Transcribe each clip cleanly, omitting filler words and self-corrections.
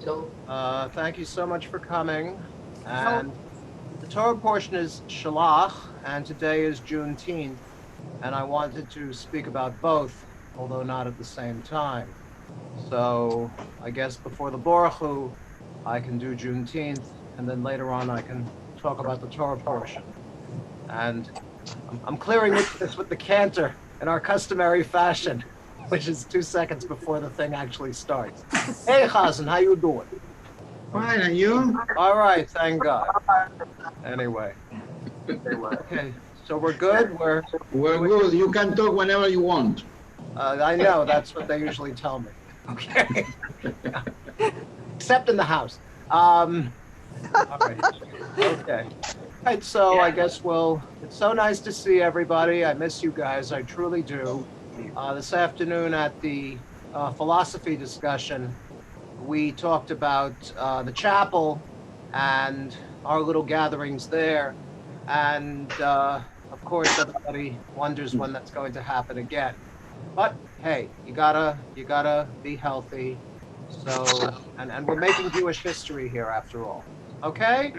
Thank you so much for coming. And the Torah portion is Shalach, and today is Juneteenth. And I wanted to speak about both, although not at the same time. So I guess before the Baruch Hu, I can do Juneteenth, and then later on I can talk about the Torah portion. And I'm clearing this with the cantor in our customary fashion, which is 2 seconds before the thing actually starts. Hey, Chazan, how you doing? Fine, and you? All right, thank God. Anyway. Okay, so we're good? We're good. You can talk whenever you want. I know, that's what they usually tell me. Okay. Except in the house. All right. Okay. All right, so I guess it's so nice to see everybody. I miss you guys, I truly do. This afternoon at the philosophy discussion, we talked about the chapel and our little gatherings there. And of course, everybody wonders when that's going to happen again. But hey, you gotta be healthy. So, and we're making Jewish history here after all. Okay?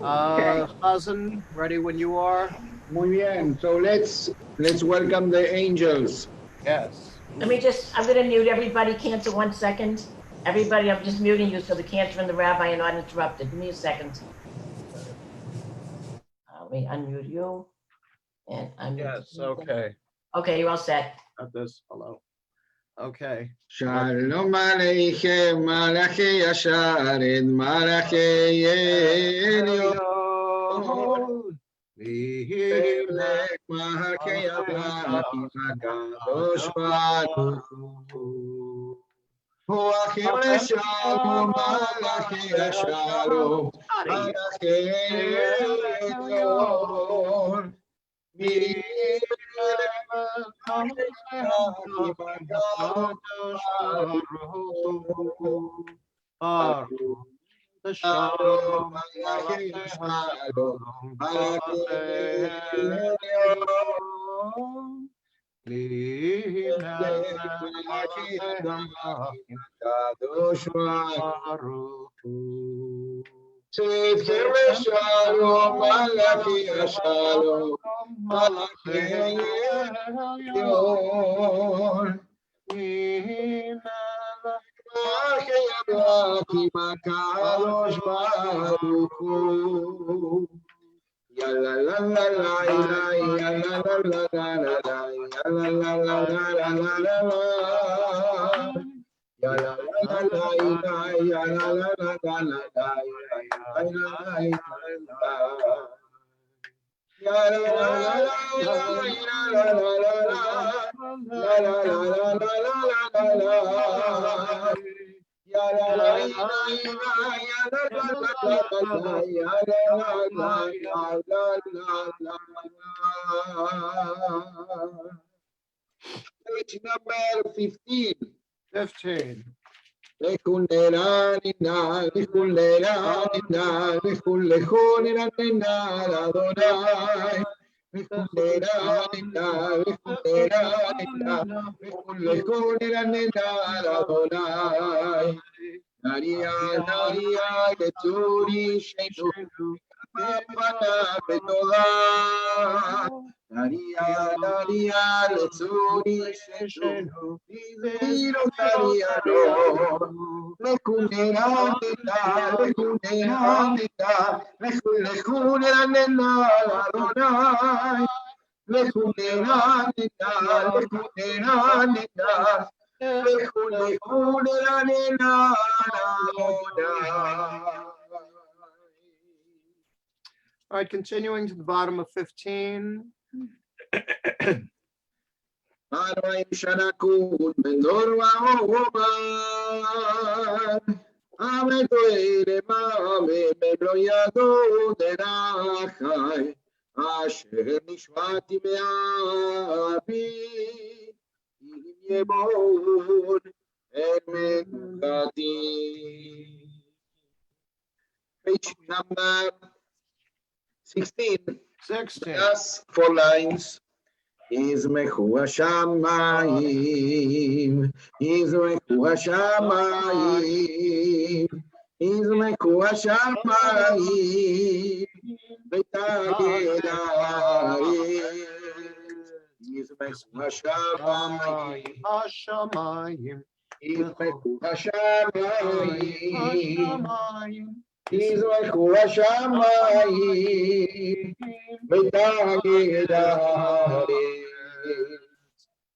Chazan, ready when you are? Muy bien. So let's welcome the angels. Yes. I'm going to mute everybody. Cancel 1 second. Everybody, I'm just muting you so the cantor and the rabbi are not interrupted. Give me a second. Let me unmute you. And unmute. Yes, okay. Okay, you're all set. Got this. Hello. Okay. Shalom Aleichem, Malachei Yasharet, Malachei Elyon. Lech Malachei Abraham, Kadosh Baruch Hu. Hoachim Leshalom, Malachei Yashalom, Malachei Elyon. Shalom, Malachi, Shalom, Malachi, Elyon. Malachi, Makadosh Baruch Hu. Ya la la la la la, ya la la la la la, ya la la la la la la la. Ya la la la la, ya la la la la la, ya la Page number 15. 15. Lechuneranina, lechuneranina, lechuneranina, Adonai. Lechuneranina, lechuneranina, lechuneranina, Adonai. Naria, naria, letzuri, sheinu, mapana, betoda. Naria, naria, letzuri, sheinu, viviro, naria, no. Lechuneranina, lechuneranina, lechuneranina, Adonai. Lechuneranina, lechuneranina, lechuneranina, Adonai. All right, continuing to the bottom of 15. Adonai Shanakut Mendor Vahoman. Amen Toere Mame Mebloyado Derachai. Asher Nishmati Me'abi. Yemon Emekati. Page number 16. 16. Just 4 lines. Izmechu Hashamayim, Izmechu Hashamayim, יזמקו השמיים ותגיד הארץ. יזמקו השמיים, השמיים, יזמקו השמיים, יזמקו השמיים ותגיד הארץ.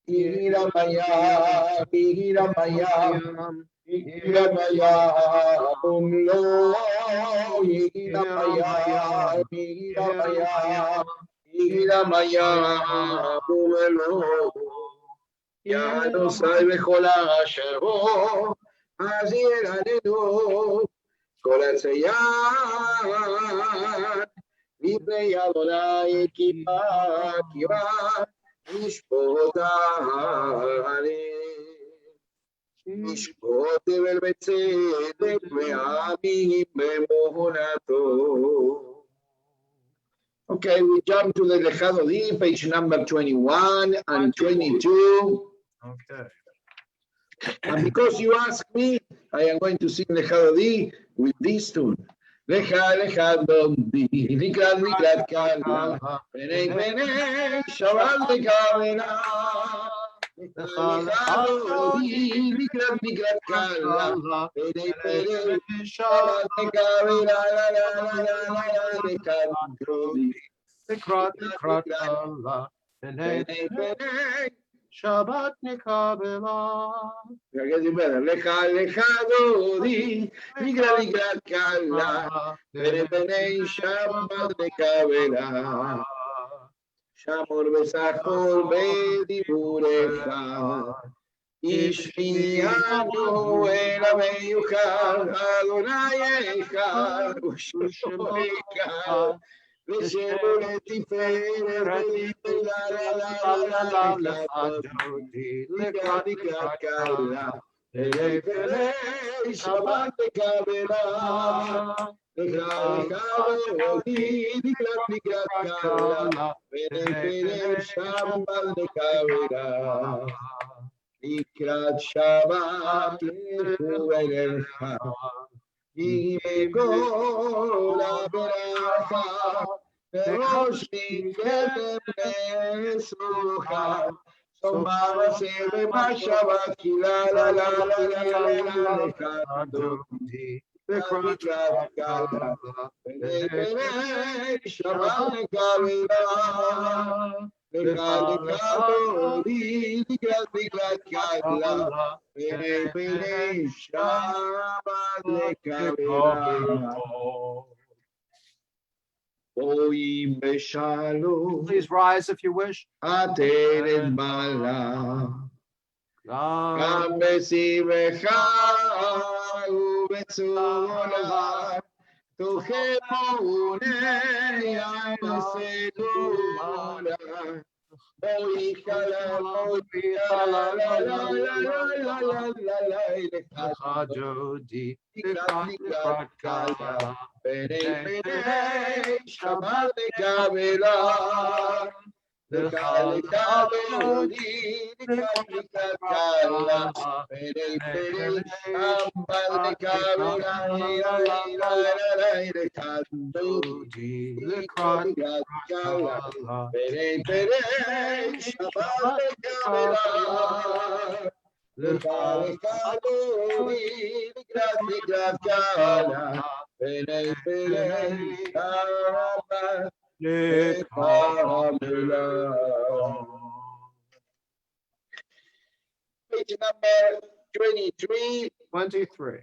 Iramayam, Iramayam, Iramayam, Umlo, Iramayam, Iramayam, Iramayam, Umlo. Ya no sabe jola sherbo, azir alenu, kolatzeyan, libre Adonai kipa kiva. משפוט הארץ, משפוט ובצדק ועמים באמונתו. Okay, we jump to the Lechado Di, page number 21 and 22. Okay. And because you asked me, I am going to sing Lechado Di with this tune. Lechado Di, Niklat Niklat Kala, Benei Benei, Shabbat Lekavena. Lechado Di, Niklat Niklat Kala, Benei Benei, Shabbat Lekavena, Lechado Di, Niklat Kala, Benei Benei, Shabbat Nekabela. Lechado Di, Niklat Niklat Kala, Benei Benei, Shabbat Lekavena. Shamor besachor bediburecha, Ishiyanu el ameyuchad, Adonai echad, Ushemorecha, V'shemor etiferet, Niklat Niklat Kala, Benei Benei, Shabbat Lekavena. Lechado Di, Niklat Niklat Kala, Benei Benei, Shabbat Lekavena. Niklat Shabbat Lechuelecha, Yimekol HaBeracha, Berosh Mikhetem Nesucha, Somar Sebe Shabbat Kila la la la la la la Lechado Di. Niklat Kala, Benei Benei, Shabbat Lekavena. Lechado Di, Niklat Niklat Kala, Benei Benei, Shabbat Lekavena. Oim Beshalom, Please rise if you wish. Ateret Bala. Gam besivecha ubetzula, tuchemone yamesedula. Oichala, oichala, la la la la la la la la. Lechado Di, Niklat Niklat Kala, Benei Benei, Shabbat Lekavena. Lechado Di, Niklat Niklat Kala, Benei Benei, Shabbat Lekavena. Lechado Di, Niklat Niklat Kala, Benei Benei, Shabbat Lekavena. Lechado Di, Niklat Niklat Kala, Benei Benei, Shabbat Lekavena. Page number 23. 23.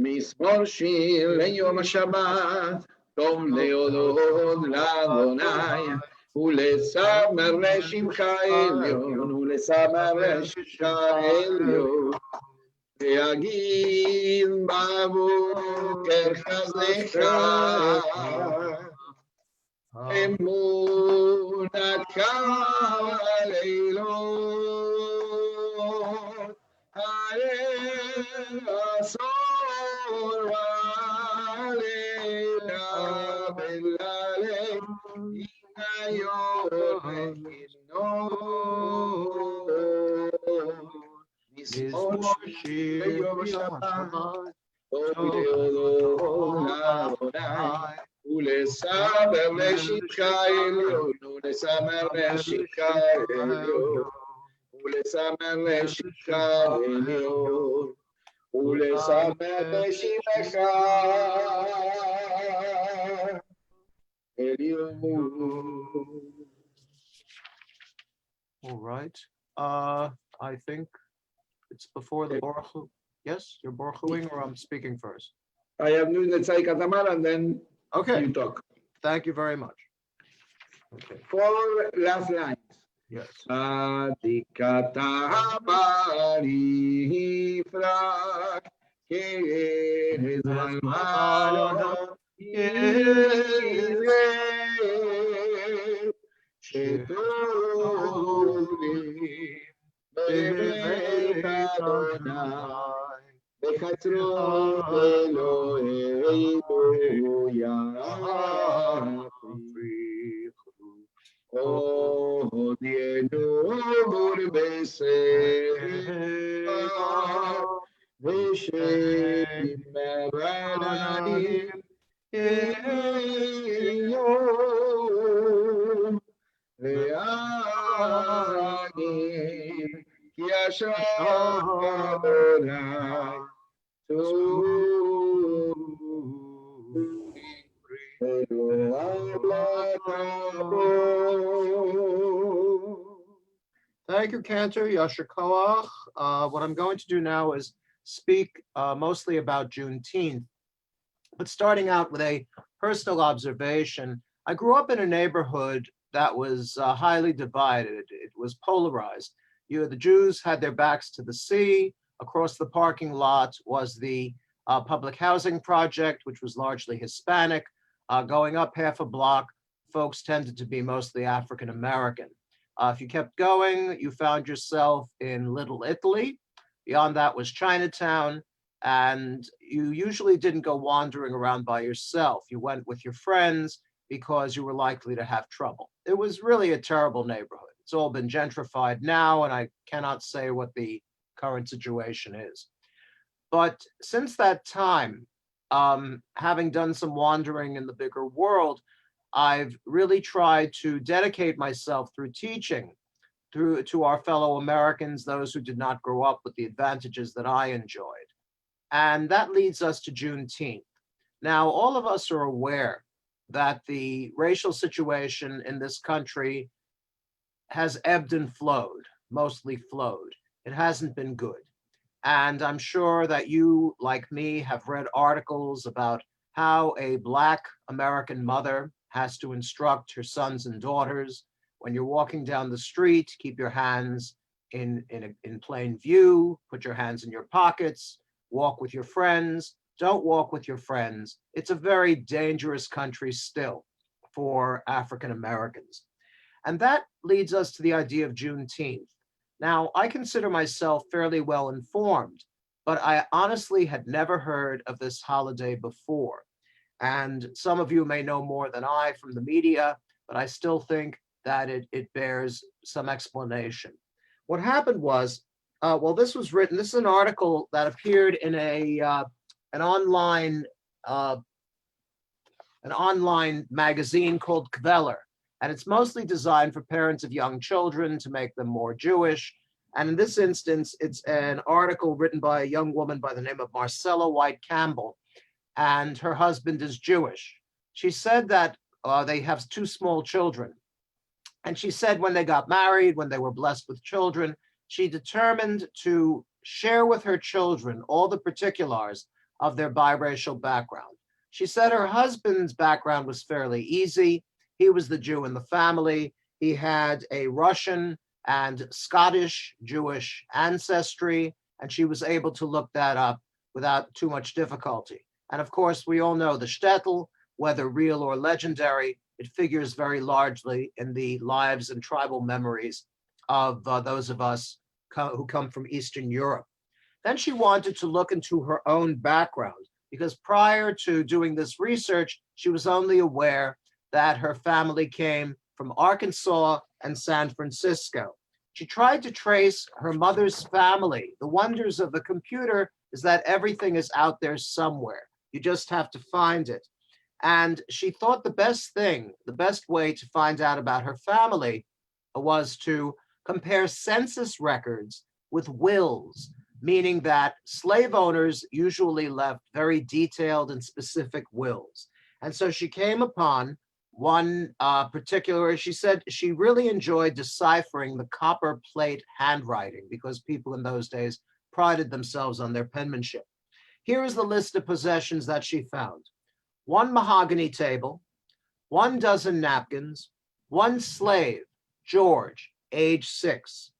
Mizmor Shir Le'yom HaShabbat, Tom Leodod L'Adonai, Ulesamer Le'Shimcha Elyon, Ulesamer Le'Shimcha Elyon. Ve'agid b'boker chazlecha, Emunatcha leilot, Ha'el asor v'alecha v'lalech, Inayot ve'kinot. Mizmor Shir Le'yom HaShabbat, ולסבר לשמך עליון, ולסמר לשמך עליון, ולסמר לשמך עליון, ולסמר לשמך עליון. All right. I think it's before the Baruch. Yes, you're Baruching, or I'm speaking first? I am doing the Tzai Katamar and then Okay. you talk. Thank you very much. Okay. 4 last lines. Yes. Adikata bari frak kerez valmano Israel shetoli bebeit Adonai bechatzrot Eloheinu yafrichu Odienu burbeseva v'shem merananim yom ve'anim ki yashar Adonai Thank you, Cantor. Yasher Koach. What I'm going to do now is speak mostly about Juneteenth, but starting out with a personal observation. I grew up in a neighborhood that was highly divided. It was polarized. The Jews had their backs to the sea. Across the parking lot was the public housing project, which was largely Hispanic. Going up half a block, folks tended to be mostly African American. If you kept going, you found yourself in Little Italy. Beyond that was Chinatown, and you usually didn't go wandering around by yourself. You went with your friends because you were likely to have trouble. It was really a terrible neighborhood. It's all been gentrified now, and I cannot say what the current situation is. But since that time, having done some wandering in the bigger world, I've really tried to dedicate myself through teaching to our fellow Americans, those who did not grow up with the advantages that I enjoyed. And that leads us to Juneteenth. Now, all of us are aware that the racial situation in this country has ebbed and flowed, mostly flowed. It hasn't been good. And I'm sure that you, like me, have read articles about how a Black American mother has to instruct her sons and daughters, when you're walking down the street, keep your hands in plain view, put your hands in your pockets, walk with your friends, don't walk with your friends. It's a very dangerous country still for African Americans. And that leads us to the idea of Juneteenth. Now, I consider myself fairly well informed, but I honestly had never heard of this holiday before. And some of you may know more than I from the media, but I still think that it bears some explanation. What happened was, this was written, this is an article that appeared in an online magazine called Kveler, and it's mostly designed for parents of young children to make them more Jewish. And in this instance, it's an article written by a young woman by the name of Marcella White Campbell, and her husband is Jewish. She said that they have 2 small children. And she said when they got married, when they were blessed with children, she determined to share with her children all the particulars of their biracial background. She said her husband's background was fairly easy. He was the Jew in the family. He had a Russian and Scottish Jewish ancestry, and she was able to look that up without too much difficulty. And of course, we all know the shtetl, whether real or legendary, it figures very largely in the lives and tribal memories of those of us who come from Eastern Europe. Then she wanted to look into her own background, because prior to doing this research, she was only aware that her family came from Arkansas and San Francisco. She tried to trace her mother's family. The wonders of the computer is that everything is out there somewhere. You just have to find it. And she thought the best way to find out about her family was to compare census records with wills, meaning that slave owners usually left very detailed and specific wills. And so she came upon one particular, she said she really enjoyed deciphering the copper plate handwriting because people in those days prided themselves on their penmanship. Here is the list of possessions that she found: 1 mahogany table, 1 dozen napkins, 1 slave, George, age 6.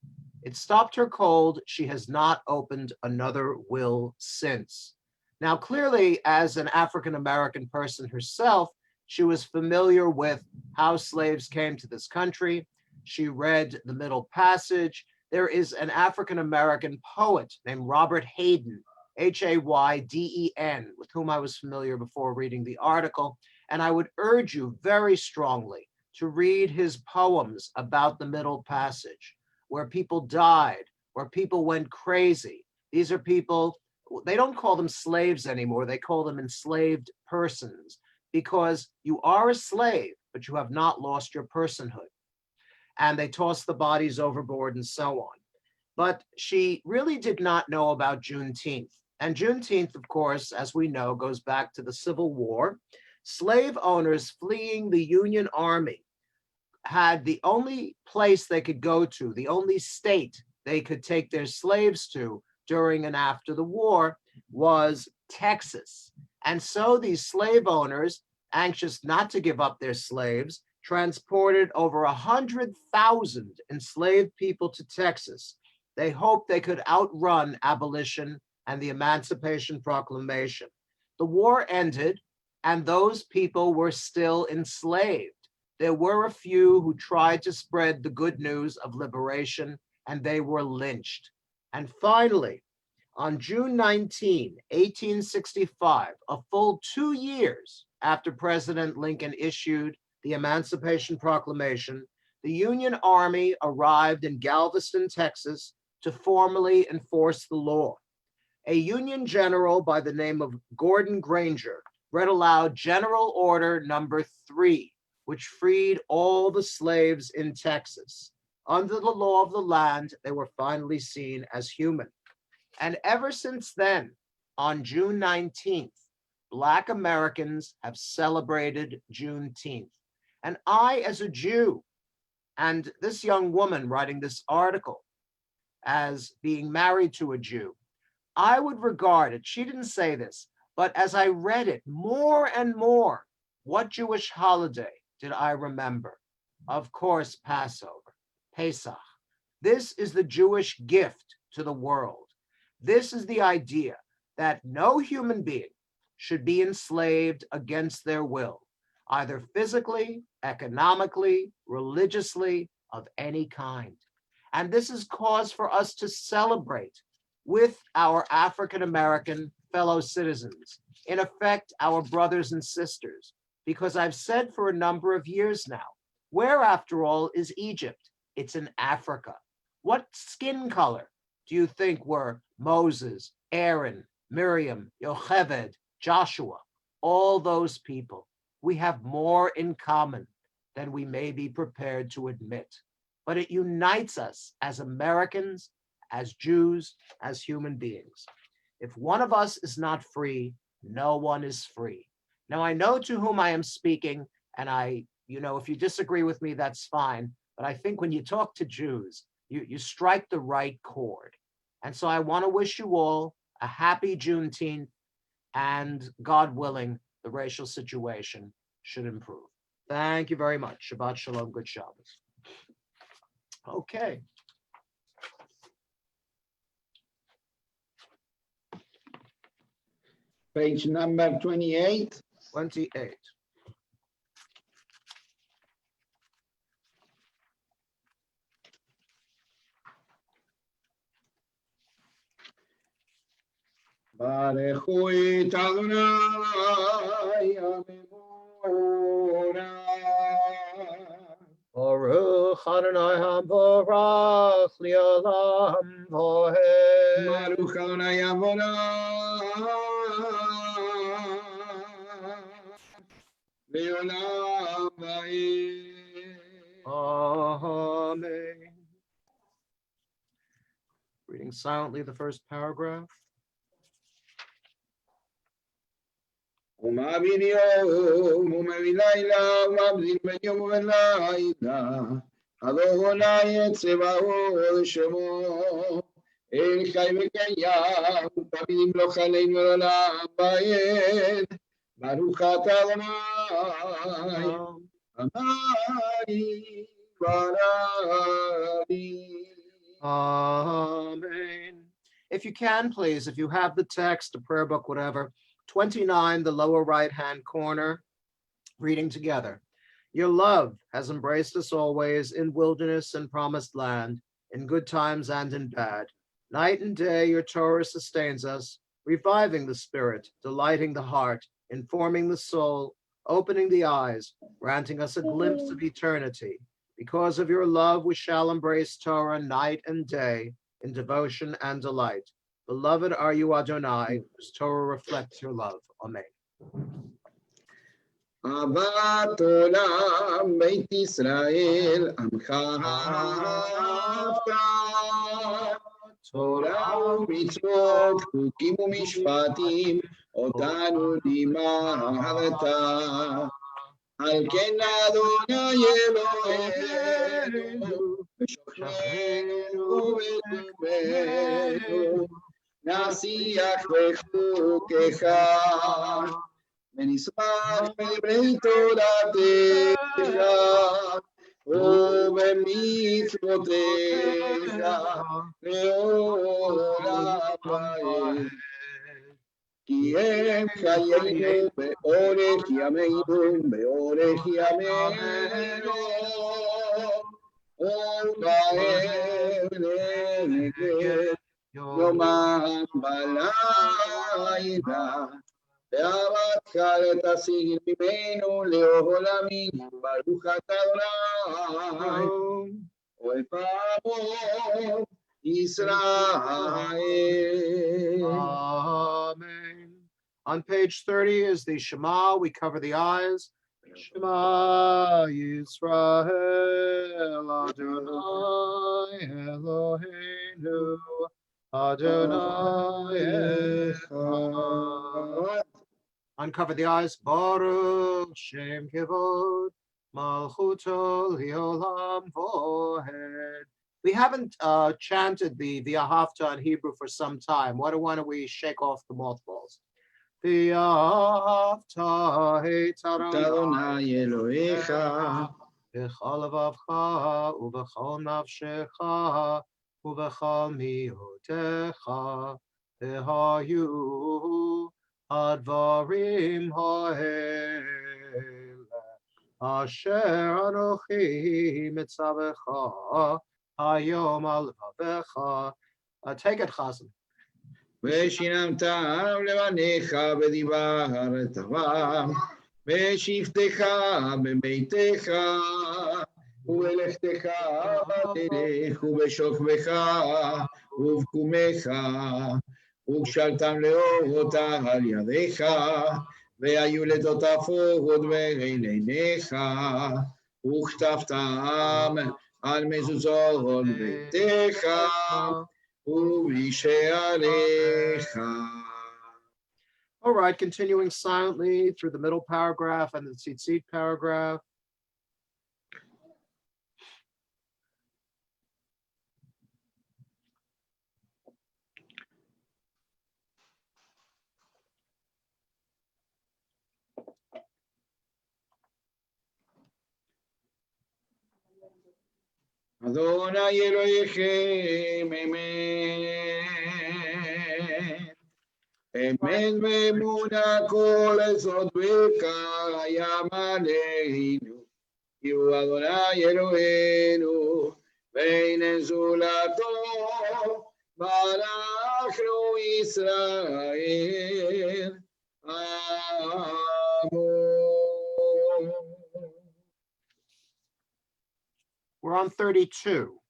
It stopped her cold. She has not opened another will since. Now, clearly, as an African-American person herself, she was familiar with how slaves came to this country. She read the Middle Passage. There is an African-American poet named Robert Hayden, Hayden, with whom I was familiar before reading the article. And I would urge you very strongly to read his poems about the Middle Passage, where people died, where people went crazy. These are people, they don't call them slaves anymore. They call them enslaved persons, because you are a slave, but you have not lost your personhood. And they toss the bodies overboard and so on. But she really did not know about Juneteenth. And Juneteenth, of course, as we know, goes back to the Civil War. Slave owners fleeing the Union Army had the only place they could go to, the only state they could take their slaves to during and after the war was Texas. And so these slave owners, anxious not to give up their slaves, transported over 100,000 enslaved people to Texas. They hoped they could outrun abolition and the Emancipation Proclamation. The war ended, and those people were still enslaved. There were a few who tried to spread the good news of liberation, and they were lynched. And finally, on June 19, 1865, a full 2 years after President Lincoln issued the Emancipation Proclamation, the Union Army arrived in Galveston, Texas, to formally enforce the law. A Union general by the name of Gordon Granger read aloud General Order Number 3, which freed all the slaves in Texas. Under the law of the land, they were finally seen as human. And ever since then, on June 19th, Black Americans have celebrated Juneteenth. And I, as a Jew, and this young woman writing this article as being married to a Jew, I would regard it, she didn't say this, but as I read it more and more, what Jewish holiday did I remember? Of course, Passover, Pesach. This is the Jewish gift to the world. This is the idea that no human being should be enslaved against their will, either physically, economically, religiously, of any kind. And this is cause for us to celebrate with our African-American fellow citizens, in effect, our brothers and sisters, because I've said for a number of years now, where, after all, is Egypt? It's in Africa. What skin color do you think were Moses, Aaron, Miriam, Yocheved, Joshua? All those people. We have more in common than we may be prepared to admit. But it unites us as Americans, as Jews, as human beings. If one of us is not free, no one is free. Now, I know to whom I am speaking, and if you disagree with me, that's fine. But I think when you talk to Jews, you strike the right chord. And so I want to wish you all a happy Juneteenth, and God willing, the racial situation should improve. Thank you very much. Shabbat Shalom, good Shabbos. Okay. Page number 28. 28. Barechu et Adonai Amemora. Baruch Adonai HaBorach Li'olam Moed. Baruch Adonai Avona. Leolam Va'ed. Amen. Reading silently the first paragraph. ומה בין יום ובין לילה ומבדיל בין יום ובין לילה אדוני צבאות שמו אל חי וקיים תמיד ימלוך עלינו לעולם ועד ברוך אתה אדוני אמרי ברבי. Amen. If you can, please, if you have the text, a prayer book, whatever, 29, the lower right-hand corner, reading together. Your love has embraced us always in wilderness and promised land, in good times and in bad. Night and day, your Torah sustains us, reviving the spirit, delighting the heart, informing the soul, opening the eyes, granting us a glimpse of eternity. Because of your love, we shall embrace Torah night and day in devotion and delight. Beloved are you, Adonai, whose Torah reflects your love. Amen. אהבת עולם בית ישראל עמך אהבת תורה ומצוות חוקים ומשפטים אותנו לימדת על כן אדוני אלוהינו בשוכבנו ובקומנו נשיח בחוקיך ונשמח בדברי תורתך ובמצוותיך לעולם ועד. כי הם חיינו באורך ימינו, באורך ימינו, ובהם נגד יומם בלילה. ואהבתך לתשיג ממנו לעולמים, ברוך אתה אדוני, אוהב עמו ישראל. Amen. On page 30 is the Shema. We cover the eyes. Shema Yisrael Adonai Eloheinu Adonai Echad. Uncover the eyes. Baruch Shem Kevod Malchuto Liolam Vohed. We haven't chanted the V'ahavta in Hebrew for some time. Why don't we shake off the mothballs? V'ahavta et Adonai Elohecha b'chol levavcha u'b'chol nafshecha u'b'chol mi'otecha v'hayu advarim ha'ele asher anochi mitzavecha hayom al levavecha. Take it, Chazan. ושיננתם לבניך בדברתם בשבתך בביתך ובלכתך בדרך ובשוכבך ובקומך וקשרתם לאורותה על ידיך והיו לטוטפות בין עיניך וכתבתם על מזוזות ביתך All right, continuing silently through the middle paragraph and the tzitzit paragraph. Adonai Elohechem, Amen. Amen, Memuna, Kol Esot Bekayam Aleinu. You Adonai Eloheinu, Bein Zulato, Barachnu Israel. Amen. We're on 32.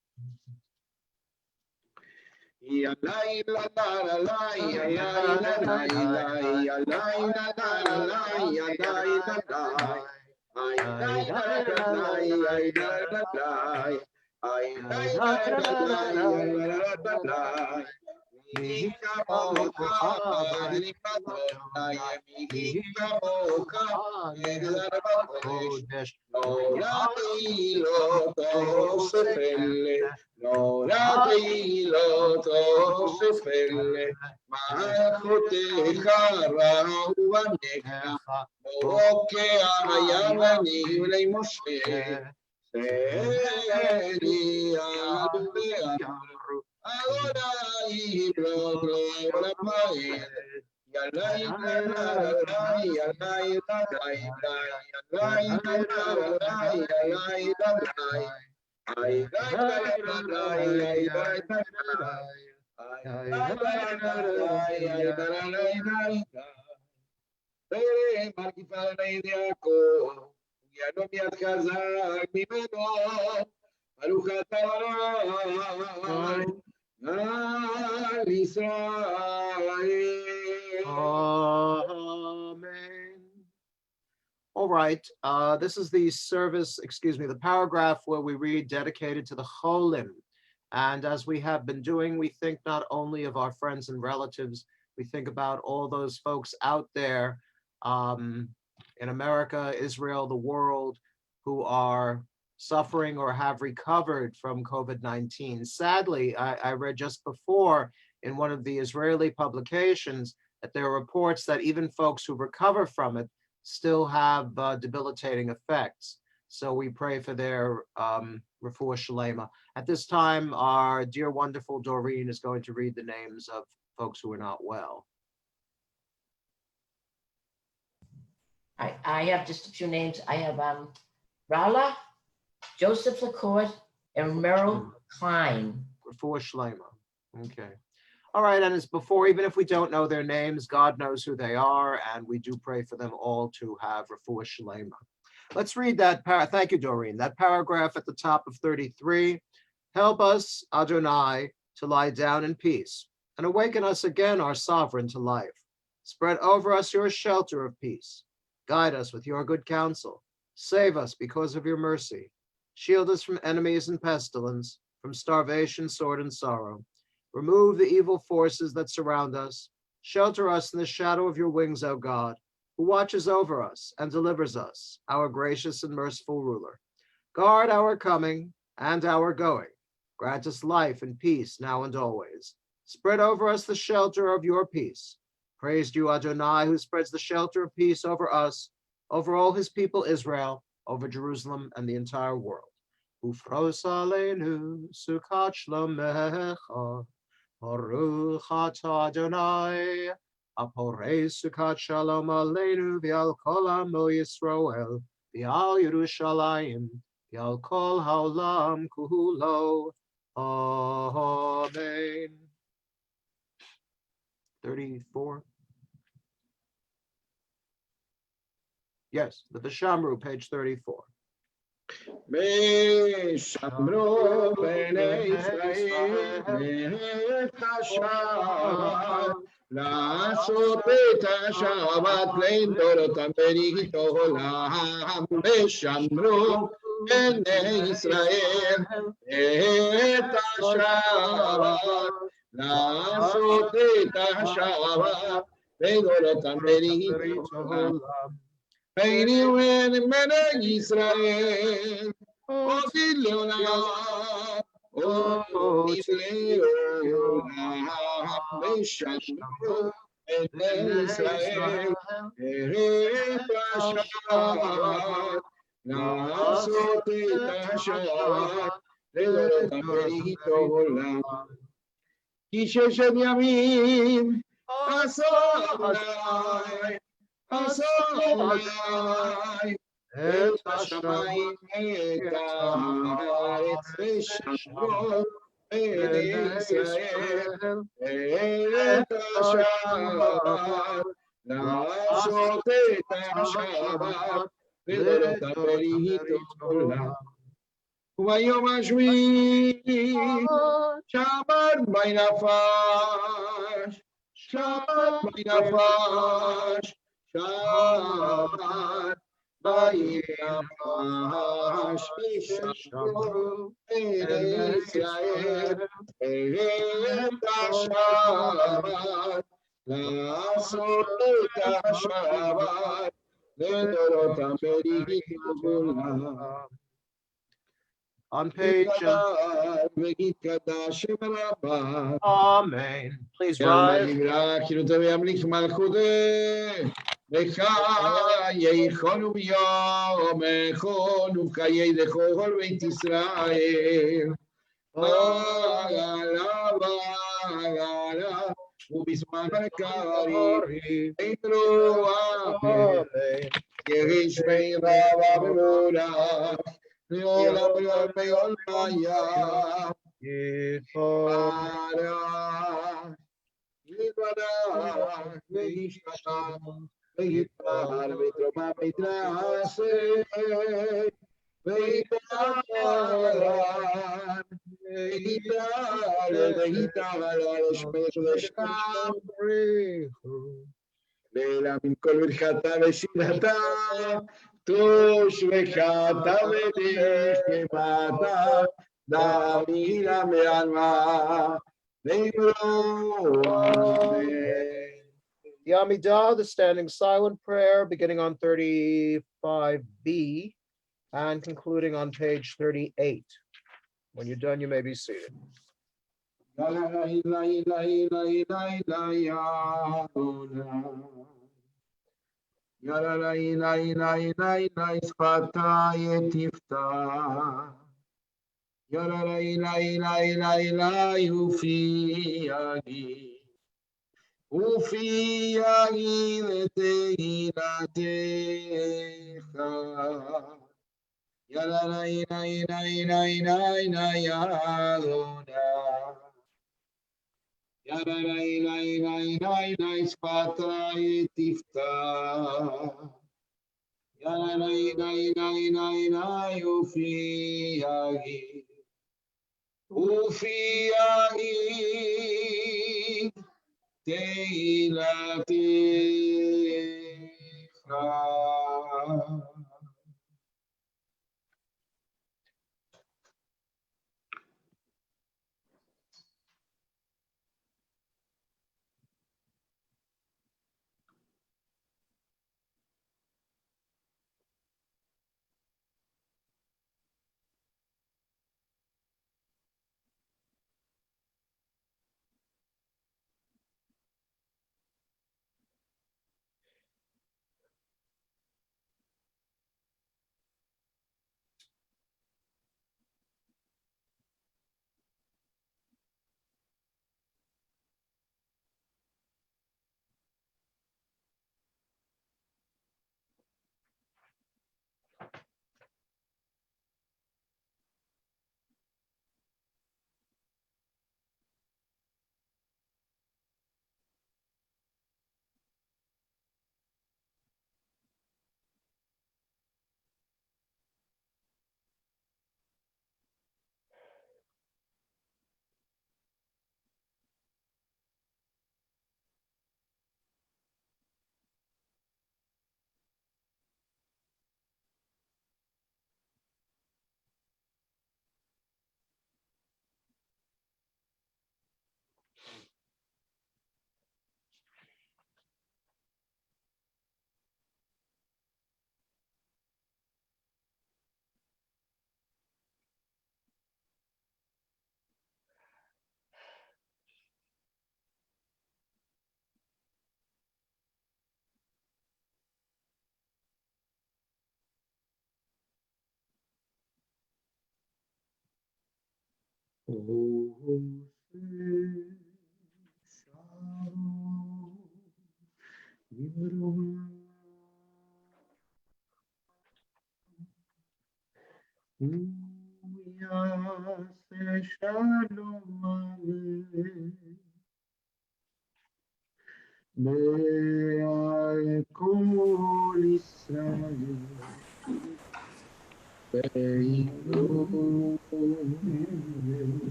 לא רגילות אוספלה, מערכותיך ראו עניך, בוקר הים ונבלי משה, סני עלו ואמרו, אדוני יבלוג לעולמי, ילאי ילאי ילאי ברוך אתה על ישראל. Amen. All right. This is the service, the paragraph where we read dedicated to the Cholim. And as we have been doing, we think not only of our friends and relatives, we think about all those folks out there in America, Israel, the world, who are suffering or have recovered from COVID-19. Sadly, I read just before in one of the Israeli publications that there are reports that even folks who recover from it still have debilitating effects. So we pray for their Refu'ahShelemah. At this time, our dear, wonderful Doreen is going to read the names of folks who are not well. I have just a few names. I have Rala, Joseph Lacourt, and Merrill Klein. Refu'ahShelemah. Okay. All right, and as before, even if we don't know their names, God knows who they are, and we do pray for them all to have Refu'ahShelemah. Let's read that thank you, Doreen. That paragraph at the top of 33. Help us, Adonai, to lie down in peace, and awaken us again, our sovereign, to life. Spread over us your shelter of peace. Guide us with your good counsel. Save us because of your mercy. Shield us from enemies and pestilence, from starvation, sword, and sorrow. Remove the evil forces that surround us. Shelter us in the shadow of your wings, O God, who watches over us and delivers us, our gracious and merciful ruler. Guard our coming and our going. Grant us life and peace now and always. Spread over us the shelter of your peace. Praised you, Adonai, who spreads the shelter of peace over us, over all his people Israel, over Jerusalem and the entire world. Ufros aleinu sukat shlomecha. Baruch atah Adonai, aporei sukat shalom aleinu v'al kol amo Yisrael, v'al Yerushalayim, v'al kol haolam kulo. Amen. 34. Yes, the Shamru, page 34. ושמרו בני ישראל את השבת, לעשות את השבת לדורותם בריתו עולם. ושמרו בני ישראל את השבת, לעשות את השבת לדורותם בריתו עולם. Peini wen mene Israel, o Leolam, o Leolam, Meshamro, ene Israel, et Hashabat, לעשות את השבת, לדורותם בריתו עולם. כי ששת ימים עשה אדוני, Asolai, et hashamayim et haaretz v'shamro bnei Yisrael et hashabat, לעשות את השבת לדורותם בריתו עולם. וביום השביעי שבת בנפש, שבת בנפש, שבת בנפש, ישמרו בני ישראל את השבת, לעשות את השבת לדורותם בגאולה. On page, Amen. Please rise. ובזמן הקריב, יריש בעירה במולה, לעולם בעולמיה, יתברך וישתבח, ויתפאר ותרומה ותעשה, ויתעלן, לילה מן כל ברכתה ושמחתה, תושבחתה ותשכבתה, דמינה מעלמה, נאמרו אמן. The Amidah, the standing silent prayer, beginning on 35b and concluding on page 38. When you're done, you may be seated. ופי לתהילתך. שפתי תפתח. ופי יגיד תהילתך. ועל כל ישראל,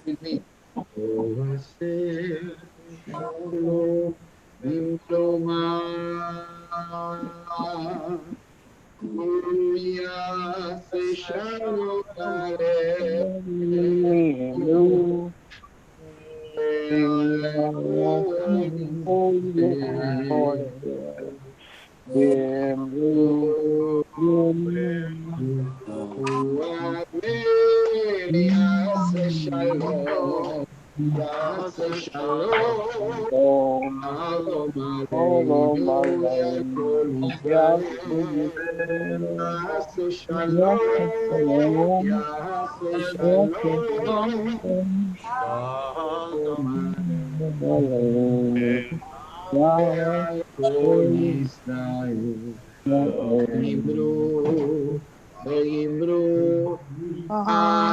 With me. Shalom, Diploma. Yase Shalom Aleichem. Yase Shalom. Yase Shalom. Shalom Aleinu Yakol Yisrael. Yase Shalom. Yase Shalom. Shalom Yakol Yisrael. Ve'imru Amen.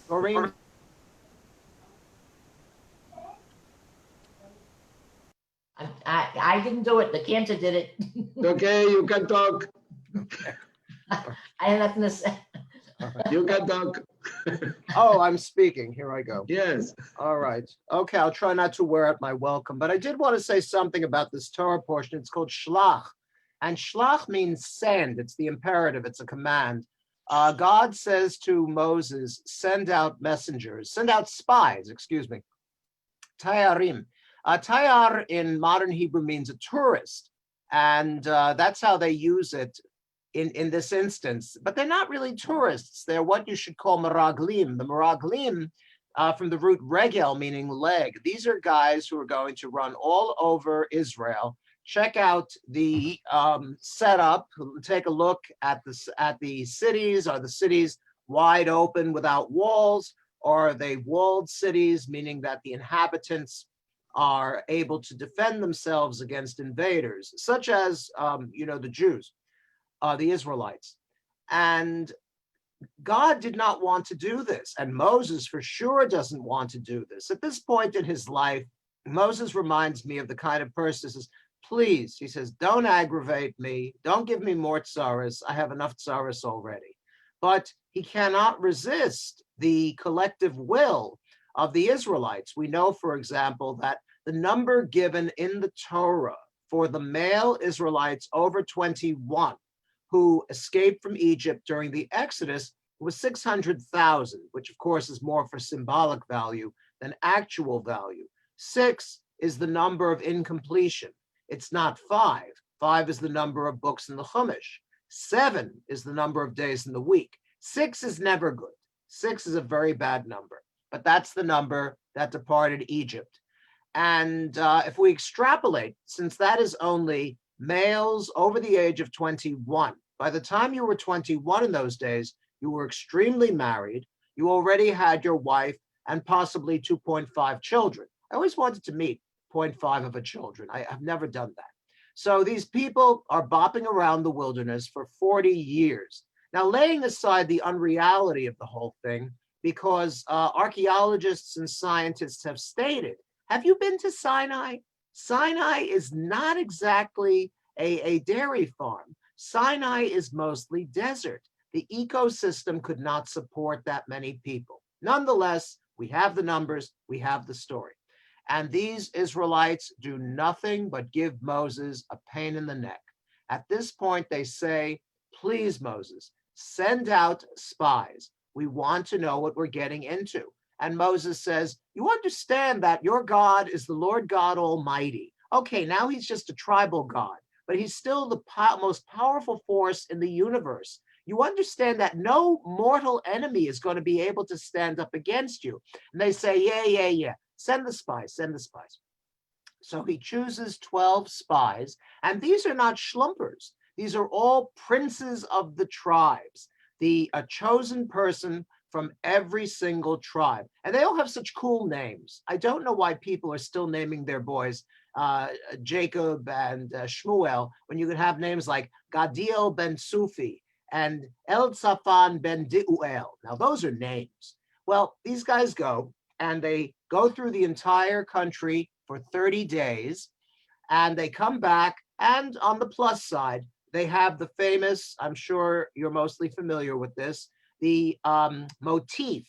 Doreen? I didn't do it. The cantor did it. Okay, you can talk. I had nothing to say. You can talk. Oh, I'm speaking. Here I go. Yes. All right. Okay, I'll try not to wear out my welcome, but I did want to say something about this Torah portion. It's called shlach, and shlach means send. It's the imperative. It's a command. God says to Moses, send out messengers, send out spies, excuse me, tayarim. Tayar in modern Hebrew means a tourist, and that's how they use it in this instance. But they're not really tourists. They're what you should call meraglim. The meraglim, from the root regel, meaning leg. These are guys who are going to run all over Israel, check out the setup, take a look at the cities. Are the cities wide open without walls? Or are they walled cities, meaning that the inhabitants are able to defend themselves against invaders, such as, the Jews, the Israelites. And God did not want to do this. And Moses for sure doesn't want to do this. At this point in his life, Moses reminds me of the kind of person who says, please, he says, don't aggravate me. Don't give me more tsaras. I have enough tsaras already. But he cannot resist the collective will of the Israelites. We know, for example, that the number given in the Torah for the male Israelites over 21 who escaped from Egypt during the Exodus was 600,000, which of course is more for symbolic value than actual value. 6 is the number of incompletion. It's not 5. 5 is the number of books in the Chumash. 7 is the number of days in the week. 6 is never good. 6 is a very bad number, but that's the number that departed Egypt. And if we extrapolate, since that is only males over the age of 21, by the time you were 21 in those days, you were extremely married. You already had your wife and possibly 2.5 children. I always wanted to meet 0.5 of a children. I have never done that. So these people are bopping around the wilderness for 40 years. Now, laying aside the unreality of the whole thing, because archaeologists and scientists have stated, have you been to Sinai? Sinai is not exactly a dairy farm. Sinai is mostly desert. The ecosystem could not support that many people. Nonetheless, we have the numbers, we have the story. And these Israelites do nothing but give Moses a pain in the neck. At this point, they say, please, Moses, send out spies. We want to know what we're getting into. And Moses says, you understand that your God is the Lord God Almighty. Okay, now he's just a tribal God, but he's still the most powerful force in the universe. You understand that no mortal enemy is going to be able to stand up against you. And they say, yeah. Send the spies, send the spies. So he chooses 12 spies, and these are not schlumpers. These are all princes of the tribes, a chosen person from every single tribe. And they all have such cool names. I don't know why people are still naming their boys Jacob and Shmuel, when you could have names like Gadiel ben Sufi and Elzaphan ben Diuel. Now, those are names. Well, these guys go, and they go through the entire country for 30 days, and they come back, and on the plus side, they have the famous, I'm sure you're mostly familiar with this, the motif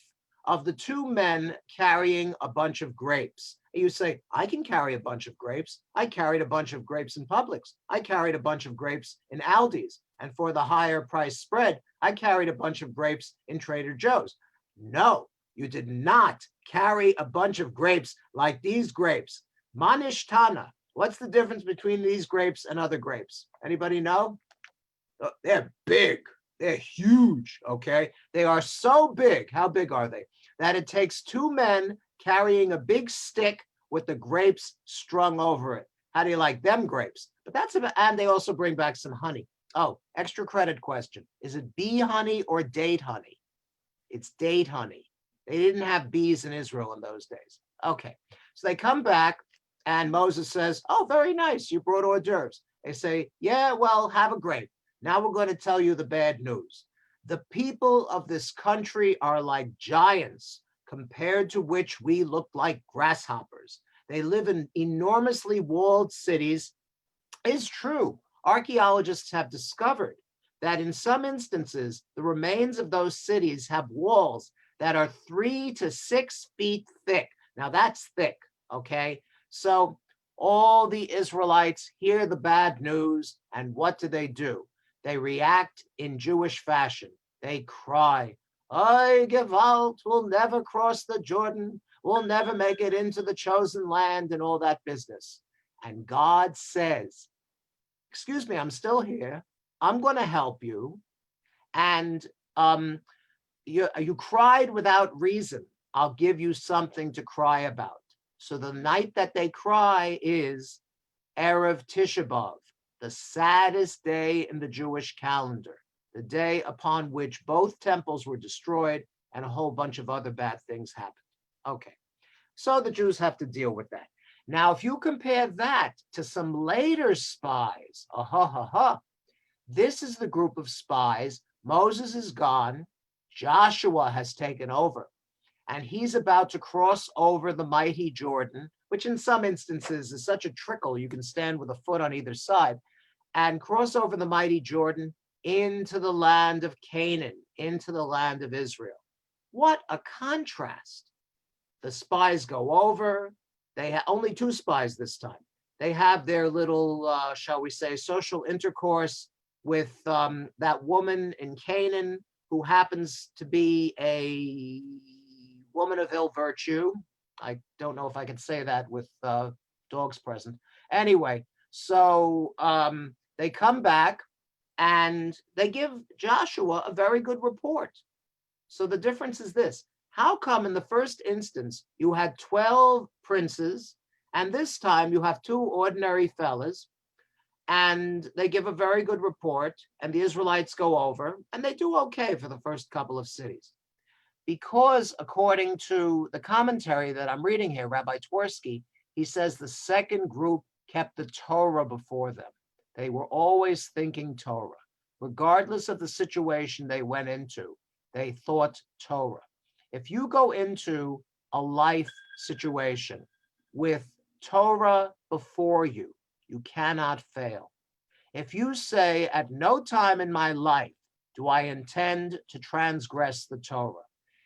of the two men carrying a bunch of grapes. You say, I can carry a bunch of grapes. I carried a bunch of grapes in Publix. I carried a bunch of grapes in Aldi's. And for the higher price spread, I carried a bunch of grapes in Trader Joe's. No, you did not carry a bunch of grapes like these grapes. Manishtana. What's the difference between these grapes and other grapes? Anybody know? They're big. They're huge, okay? They are so big. How big are they? That it takes two men carrying a big stick with the grapes strung over it. How do you like them grapes? But that's about, and they also bring back some honey. Oh, extra credit question. Is it bee honey or date honey? It's date honey. They didn't have bees in Israel in those days. Okay, so they come back and Moses says, oh, very nice. You brought hors d'oeuvres. They say, yeah, well, have a grape. Now we're going to tell you the bad news. The people of this country are like giants, compared to which we look like grasshoppers. They live in enormously walled cities. It's true. Archaeologists have discovered that in some instances, the remains of those cities have walls that are 3 to 6 feet thick. Now that's thick, okay? So all the Israelites hear the bad news, and what do? They react in Jewish fashion. They cry, "Ay, Gewalt, we'll never cross the Jordan. We'll never make it into the chosen land," and all that business. And God says, excuse me, I'm still here. I'm going to help you. And you cried without reason. I'll give you something to cry about. So the night that they cry is Erev Tisha B'Av, the saddest day in the Jewish calendar, the day upon which both temples were destroyed and a whole bunch of other bad things happened. Okay, so the Jews have to deal with that. Now, if you compare that to some later spies, this is the group of spies. Moses is gone. Joshua has taken over, and he's about to cross over the mighty Jordan, which in some instances is such a trickle, you can stand with a foot on either side, and cross over the mighty Jordan into the land of Canaan, into the land of Israel. What a contrast. The spies go over. They have only 2 spies this time. They have their little, shall we say, social intercourse with that woman in Canaan who happens to be a woman of ill virtue. I don't know if I can say that with dogs present. Anyway, so they come back and they give Joshua a very good report. So the difference is this. How come in the first instance you had 12 princes and this time you have 2 ordinary fellas and they give a very good report and the Israelites go over and they do okay for the first couple of cities? Because according to the commentary that I'm reading here, Rabbi Twersky, he says the second group kept the Torah before them. They were always thinking Torah. Regardless of the situation they went into, they thought Torah. If you go into a life situation with Torah before you, you cannot fail. If you say, at no time in my life do I intend to transgress the Torah,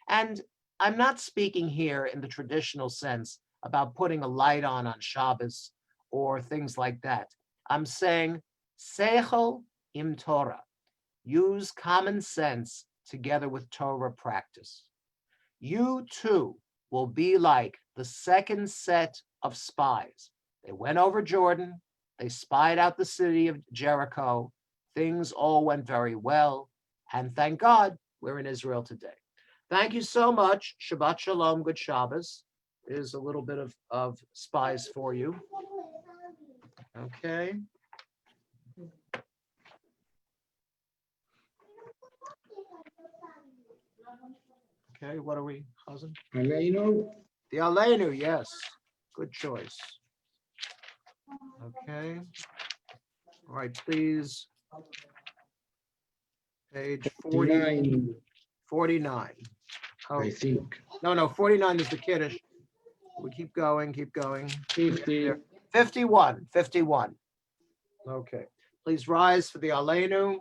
and I'm not speaking here in the traditional sense about putting a light on Shabbos or things like that. I'm saying, seichel im Torah. Use common sense together with Torah practice. You too will be like the second set of spies. They went over Jordan. They spied out the city of Jericho. Things all went very well. And thank God we're in Israel today. Thank you so much. Shabbat Shalom, good Shabbos. There's a little bit of spies for you. Okay. Okay, what are we, Chazan? Aleinu. The Aleinu, yes. Good choice. Okay. All right, please. Page 49. 49. Oh, I think. no, 49 is the Kiddush. We keep going, keep going. 50. 51, 51. Okay. Please rise for the Aleinu.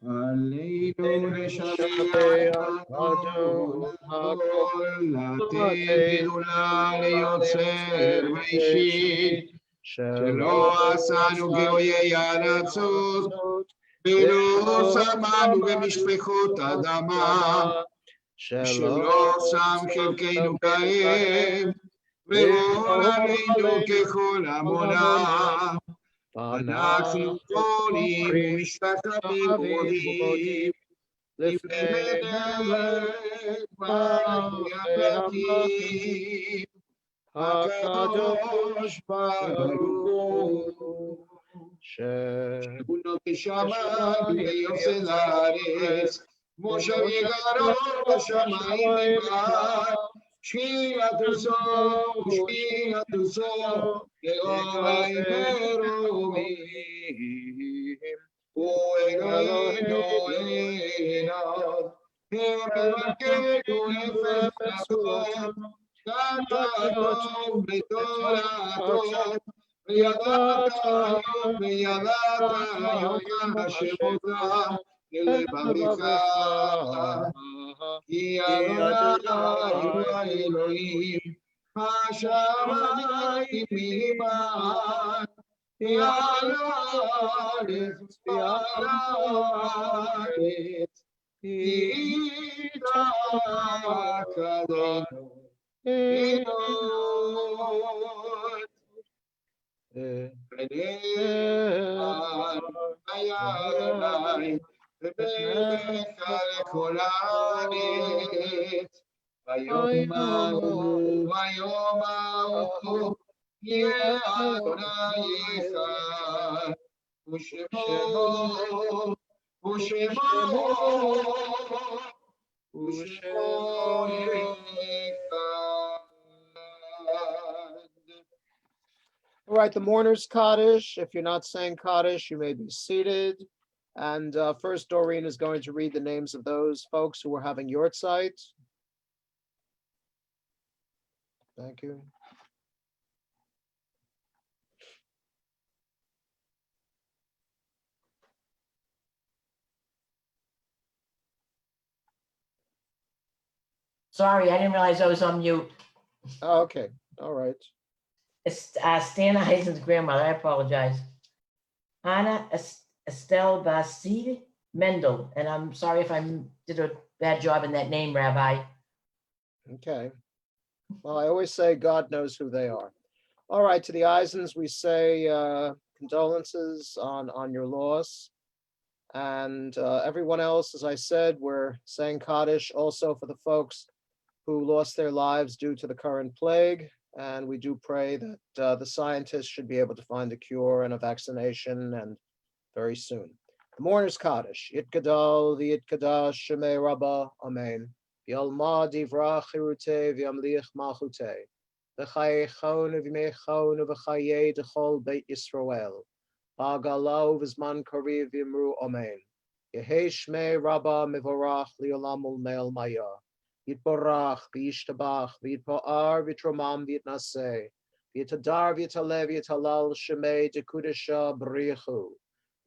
Aleinu reshabeach adon hakol laten gedula leyotzer veishit shelo asanu geoyei aratzot ולא שמענו במשפחות אדמה, שלא שם חלקנו כהם, ולא עלינו ככל עמונה. אנחנו קונים ומשתחווים ומודים, לפני מלך המלכים, הקדוש ברוך הוא. Uno que llama y Dios lares, Moshe llegaron los llama y viva, Shia tu so, Jehová y Merumi, O Elohim, Jehová que tu efesato, Cantaron de Torah, וידעת יום השמותה לבריך כי אדוני הוא האלוהים השמיים ממעל הארץ והארץ איתך אדוני כל הארץ ביום ההוא יהיה אדוני אחד ושמו אחד. All right, the mourner's Kaddish. If you're not saying Kaddish, you may be seated. And first, Doreen is going to read the names of those folks who are having yortzeit. Thank you. Sorry, I didn't realize I was on mute. Oh, okay, all right. It's Stan Eisen's grandmother. I apologize. Anna Estelle Basid Mendel. And I'm sorry if I did a bad job in that name, Rabbi. Okay. Well, I always say God knows who they are. All right, to the Eisens, we say condolences on your loss. And everyone else, as I said, we're saying Kaddish also for the folks who lost their lives due to the current plague. And we do pray that the scientists should be able to find a cure and a vaccination, and very soon. The mourner's Kaddish. Yitgadal v'yitkadash shemei Rabbah. Amen. V'yalma divrach chirute v'yamlich malchute. V'chayechon v'mechon v'chayei d'chol beit Yisrael. V'agalau v'zman kariv v'yimru Amen. Yehei shmei Rabbah mivorach li'olam ulmeil maya. Yitborach, v'yishtabach, v'yitpo'ar, v'yitromam, v'yitnaseh, v'yitadar, v'yitalev, v'yitalal, shemei, dekudesha, b'richu,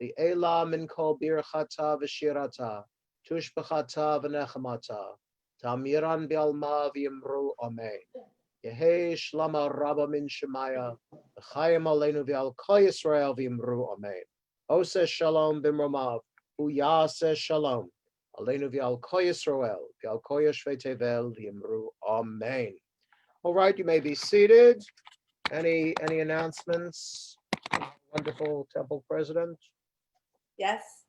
v'elah min kol birchata, v'shirata, tushbachata, v'nechamata, tamiran b'alma, v'yimru, amen. Yehei shlama rabba min shemaya, v'chayim aleinu v'al kol Yisrael, v'yimru, amen. Oseh shalom b'mromav, uyaseh shalom. Aleinu v'al kol Yisrael, v'al kol yoshvei tevel, v'yimru, amen. All right, you may be seated. Any announcements? Wonderful temple president. Yes.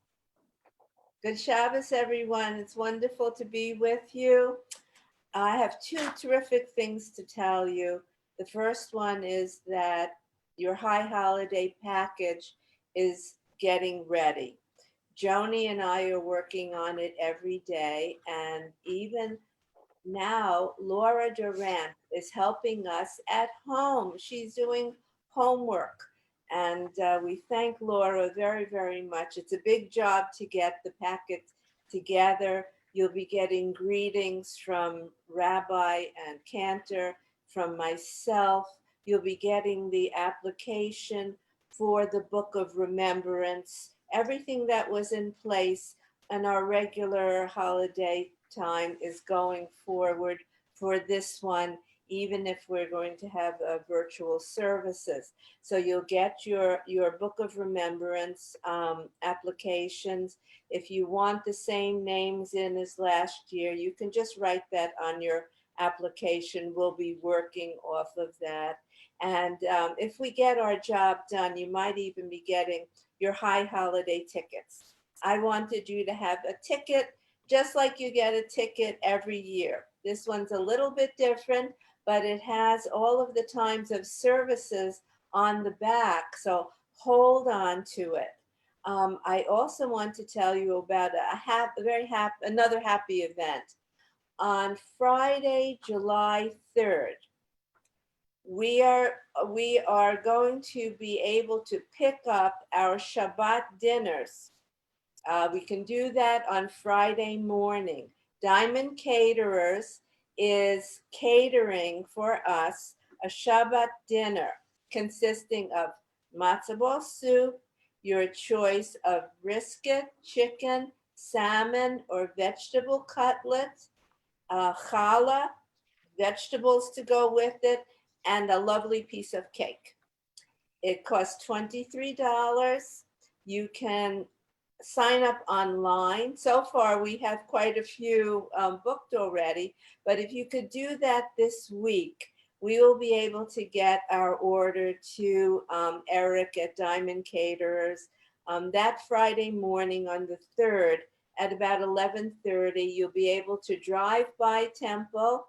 Good Shabbos, everyone. It's wonderful to be with you. I have two terrific things to tell you. The first one is that your high holiday package is getting ready. Joni and I are working on it every day, and even now Laura Durant is helping us at home. She's doing homework, And we thank Laura very, very much. It's a big job to get the packet together. You'll be getting greetings from Rabbi and Cantor, from myself. You'll be getting the application for the Book of Remembrance, everything that was in place, and our regular holiday time is going forward for this one, even if we're going to have virtual services. So you'll get your Book of Remembrance applications. If you want the same names in as last year, you can just write that on your application. We'll be working off of that. And if we get our job done, you might even be getting your high holiday tickets. I wanted you to have a ticket just like you get a ticket every year. This one's a little bit different, but it has all of the times of services on the back. So hold on to it. I also want to tell you about another happy event. On Friday, July 3rd, we are going to be able to pick up our Shabbat dinners. We can do that on Friday morning. Diamond Caterers is catering for us a Shabbat dinner consisting of matzo ball soup, your choice of brisket, chicken, salmon, or vegetable cutlets, challah, vegetables to go with it, and a lovely piece of cake. It costs $23. You can sign up online. So far, we have quite a few booked already, but if you could do that this week, we will be able to get our order to Eric at Diamond Caterers that Friday morning on the 3rd at about 11:30. You'll be able to drive by Temple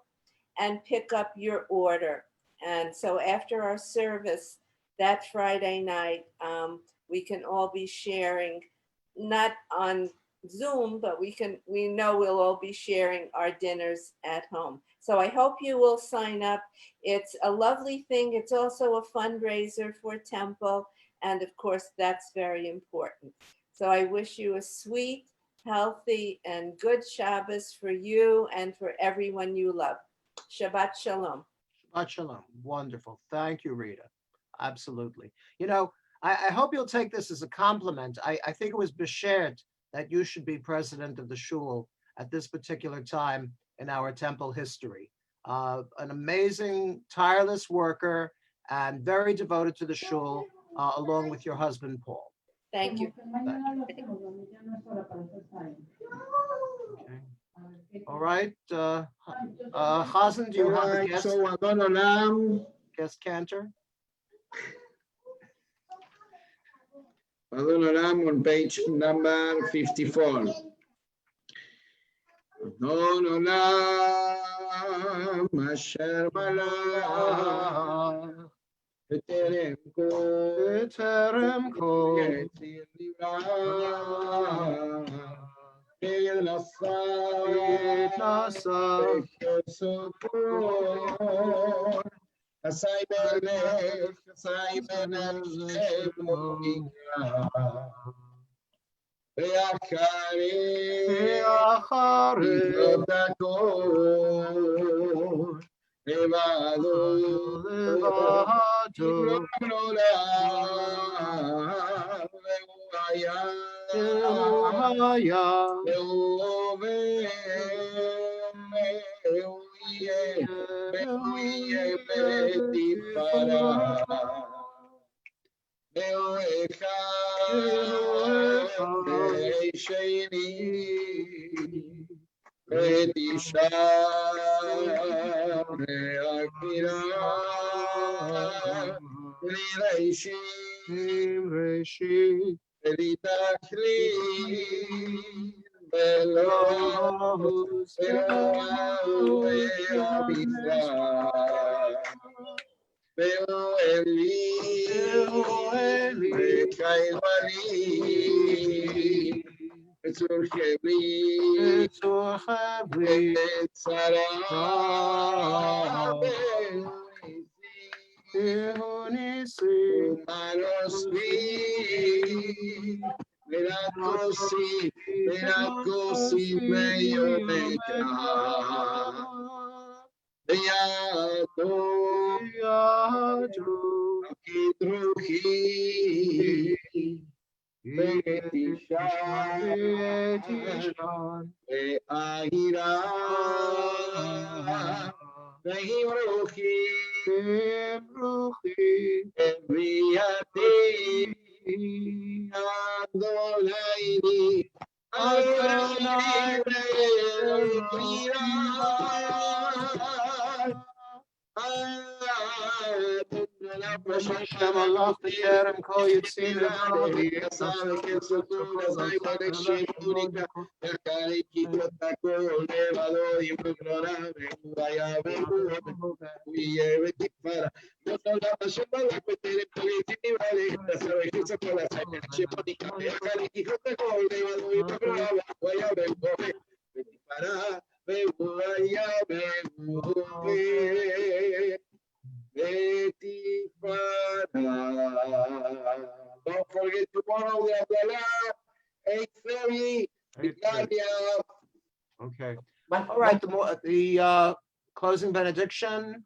and pick up your order. And so after our service that Friday night, we can all be sharing, not on Zoom, but we know we'll all be sharing our dinners at home. So I hope you will sign up. It's a lovely thing. It's also a fundraiser for Temple. And of course, that's very important. So I wish you a sweet, healthy, and good Shabbos for you and for everyone you love. Shabbat Shalom. Shabbat Shalom. Wonderful. Thank you, Rita. Absolutely. You know, I hope you'll take this as a compliment. I think it was Beshed that you should be president of the shul at this particular time in our temple history. An amazing, tireless worker and very devoted to the shul, along with your husband, Paul. Thank you. Okay. All right. Chazan, do you have a guest? So Adon Olam, Guest cantor? Adon Olam on page number 54. Adon Olam, Asher Malach, B'terem kol, Yetzir Nivra, Nasa, Sokor, Asai Melech, Mogira, Ve'achare, Yotakor, Levado, Kibron Olam, Ve'uhaya, Tihunisi. Manosvi. Veracosi, meio meka. Beato, Kidruhi, Betishan, Beahira, Behimruhi, Ebriati, Adolaini, Adonai, Hashem Allah B'Kerem Kol Yitzim Don't forget tomorrow we have the 8:30. Okay. All right. The closing benediction.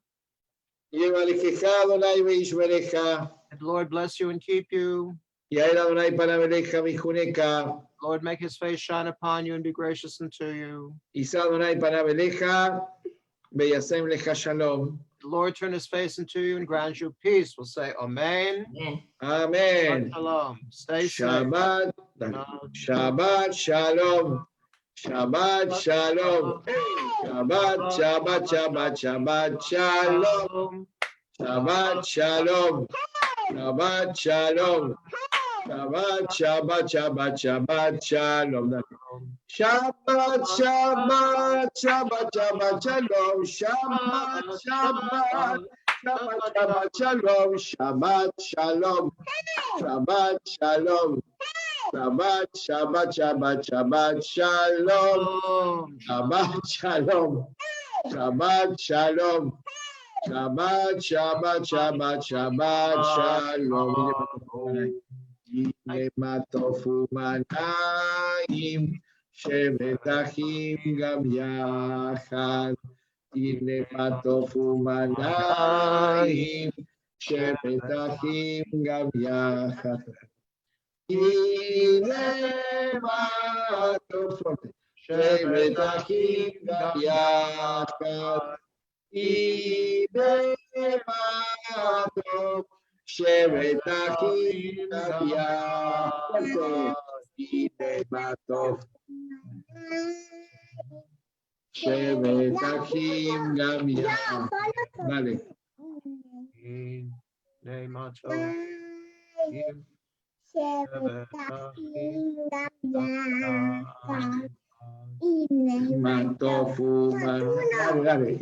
The Lord bless you and keep you. Lord make his face shine upon you and be gracious unto you. The Lord turn his face into you and grant you peace. We'll say amen. Amen. Shalom. Stay safe. Shabbat. Shabbat shalom. Shabbat shalom. Shabbat, Shabbat, Shabbat, Shabbat shalom. Shabbat shalom. Shabbat shalom. Shabbat, Shabbat, Shabbat, Shabbat shalom. Shabbat, Shabbat, Shabbat, Shabbat shalom. Shabbat, Shabbat. Shabbat, Shabbat shalom. Shabbat shalom. Shabbat shalom. Shabbat, Shabbat, Shabbat, Shabbat shalom. Shabbat shalom. Shabbat shalom. Shabbat, Shabbat, Shabbat, Shabbat shalom. Yine tofu manayim, shevet achim gam yachad. Yine tofu manayim, shevet achim gam yachad. Yine tofu shevet achim gam yachad. Yine tofu shevet achim gam yachad. Yine tofu shevet achim gam yachad. Dale. Matofu manai,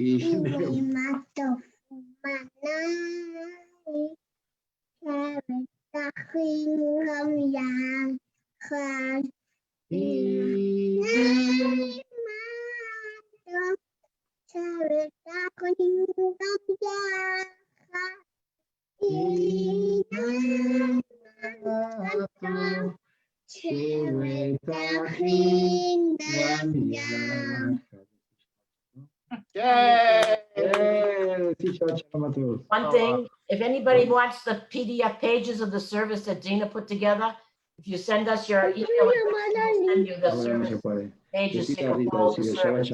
One thing, if anybody wants the PDF pages of the service that Dina put together, if you send us your email, we'll send you the service pages. So you'll follow the service.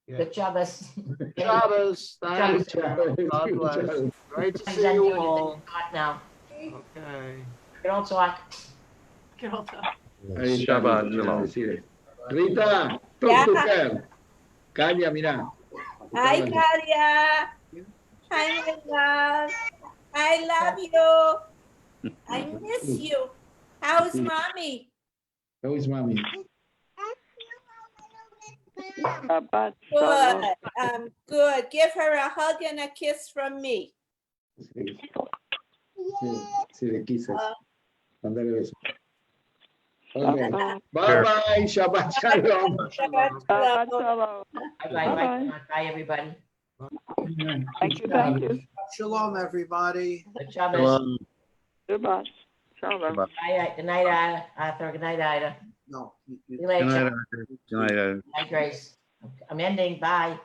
Good Shabbos. Shabbos. Thanks. God bless. Great to see you all. Now. Okay. Get all talk. Shabbat shalom. Rita, tu Calia, mira. Hi, Kalia. Hi, my love. I love you. I miss you. How's mommy? How is mommy? Good. Good. Give her a hug and a kiss from me. Sí, le quise. Mándale beso. Okay. Bye-bye. Shabbat shalom. Shabbat shalom. Bye-bye. Bye, everybody. Thank you, thank you. Shalom, everybody. Good Shabbos. Shalom. Goodbye. Shalom. Good night, Ida. Arthur, good night, Ida. No. See you Good later. night, Shabbos. Arthur. Good night, Arthur. Night, Grace. I'm ending. Bye.